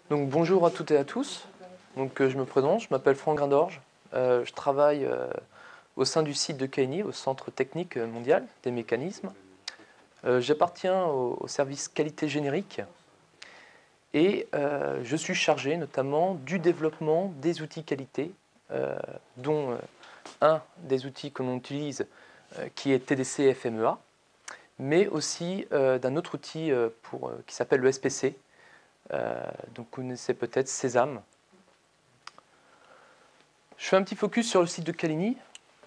Donc bonjour à toutes et à tous. Je me présente, je m'appelle Franck Grindorge. Je travaille au sein du site de CAENI, au Centre technique mondial des mécanismes. J'appartiens au service qualité générique et je suis chargé notamment du développement des outils qualité, dont un des outils que l'on utilise qui est TDC FMEA, mais aussi d'un autre outil qui s'appelle le SPC. Donc vous connaissez peut-être Sésame. Je fais un petit focus sur le site de CAENI.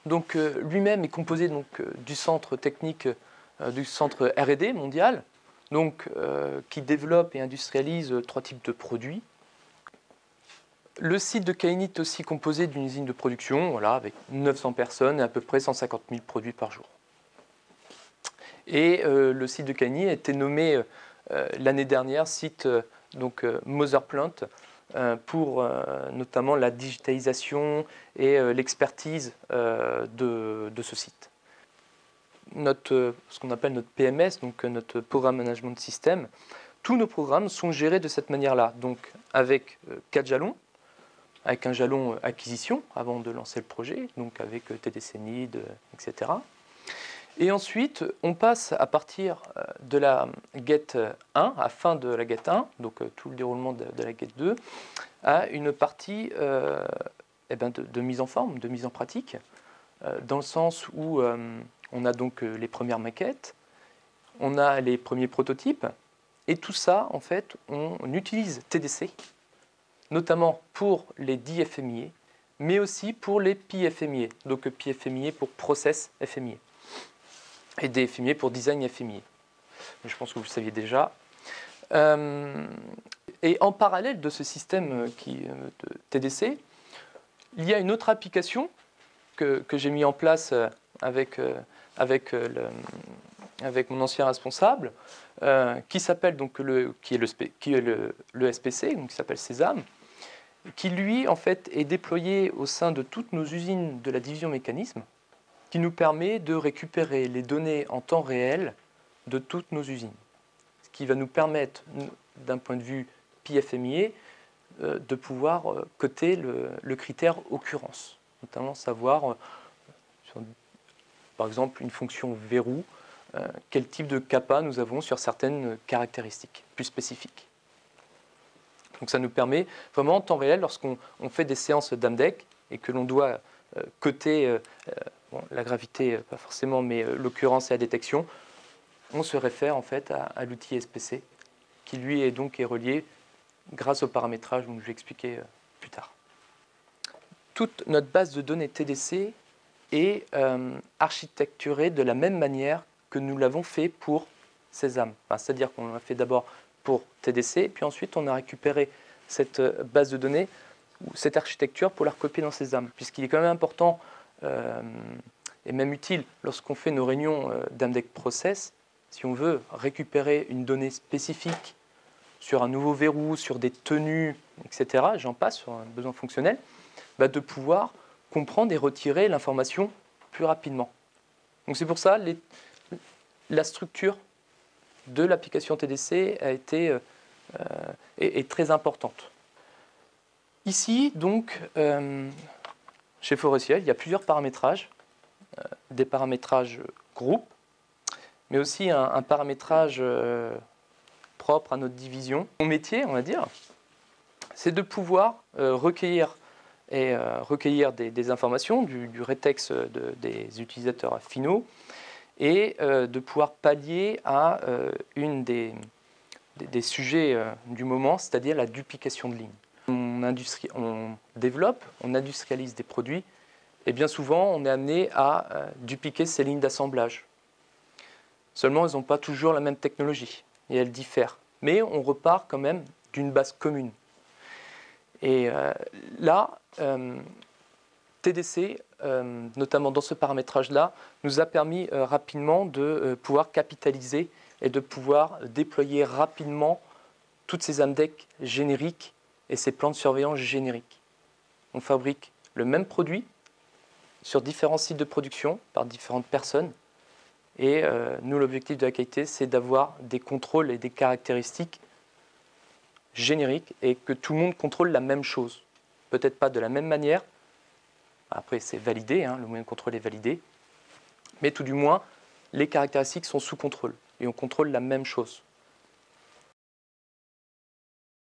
Donc lui-même est composé du centre technique, du centre R&D mondial, qui développe et industrialise 3 types de produits. Le site de CAENI est aussi composé d'une usine de production, voilà, avec 900 personnes et à peu près 150 000 produits par jour. Et le site de CAENI a été nommé l'année dernière site Mother Plant, pour notamment la digitalisation et l'expertise de ce site. Ce qu'on appelle notre PMS, donc notre Programme Management System, tous nos programmes sont gérés de cette manière-là, donc avec 4 jalons, avec un jalon acquisition avant de lancer le projet, donc avec TDC NID, etc. Et ensuite, on passe à partir de la GET 1, à fin de la GET 1, donc tout le déroulement de la GET 2, à une partie de mise en forme, de mise en pratique, dans le sens où on a donc les premières maquettes, on a les premiers prototypes, et tout ça, en fait, on utilise TDC, notamment pour les DI FMIA, mais aussi pour les PFMIA, donc PFMIA pour Process FMIA, et des FMIA pour Design FMIA. Je pense que vous le saviez déjà. Et en parallèle de ce système de TDC, il y a une autre application que j'ai mis en place avec mon ancien responsable, qui s'appelle le SPC, donc qui s'appelle Sésame, qui lui en fait est déployé au sein de toutes nos usines de la division mécanisme, qui nous permet de récupérer les données en temps réel de toutes nos usines, ce qui va nous permettre, d'un point de vue PFMIA, de pouvoir coter le critère occurrence, notamment savoir, par exemple, une fonction verrou, quel type de kappa nous avons sur certaines caractéristiques plus spécifiques. Donc ça nous permet vraiment en temps réel, lorsqu'on fait des séances d'AMDEC et que l'on doit coter la gravité, pas forcément, mais l'occurrence et la détection, on se réfère en fait à l'outil SPC, qui lui est relié grâce au paramétrage, dont je vais expliquer plus tard. Toute notre base de données TDC est architecturée de la même manière que nous l'avons fait pour Sésame. C'est-à-dire qu'on l'a fait d'abord pour TDC, puis ensuite on a récupéré cette base de données, ou cette architecture, pour la recopier dans Sésame, puisqu'il est quand même important et même utile lorsqu'on fait nos réunions d'AMDEC Process, si on veut récupérer une donnée spécifique sur un nouveau verrou, sur des tenues, etc., j'en passe, sur un besoin fonctionnel, de pouvoir comprendre et retirer l'information plus rapidement. Donc c'est pour ça la structure de l'application TDC est très importante. Ici, donc, chez Forestiel, il y a plusieurs paramétrages, des paramétrages groupes, mais aussi un paramétrage propre à notre division. Mon métier, on va dire, c'est de pouvoir recueillir des informations du rétex des utilisateurs finaux et de pouvoir pallier à une des sujets du moment, c'est-à-dire la duplication de lignes. On développe, on industrialise des produits et bien souvent on est amené à dupliquer ces lignes d'assemblage. Seulement, elles n'ont pas toujours la même technologie et elles diffèrent. Mais on repart quand même d'une base commune. Et là, TDC, notamment dans ce paramétrage-là, nous a permis rapidement de pouvoir capitaliser et de pouvoir déployer rapidement toutes ces AMDEC génériques et ces plans de surveillance génériques. On fabrique le même produit sur différents sites de production par différentes personnes. Et nous, l'objectif de la qualité, c'est d'avoir des contrôles et des caractéristiques générique et que tout le monde contrôle la même chose. Peut-être pas de la même manière, après c'est validé, le moyen de contrôle est validé, mais tout du moins, les caractéristiques sont sous contrôle et on contrôle la même chose.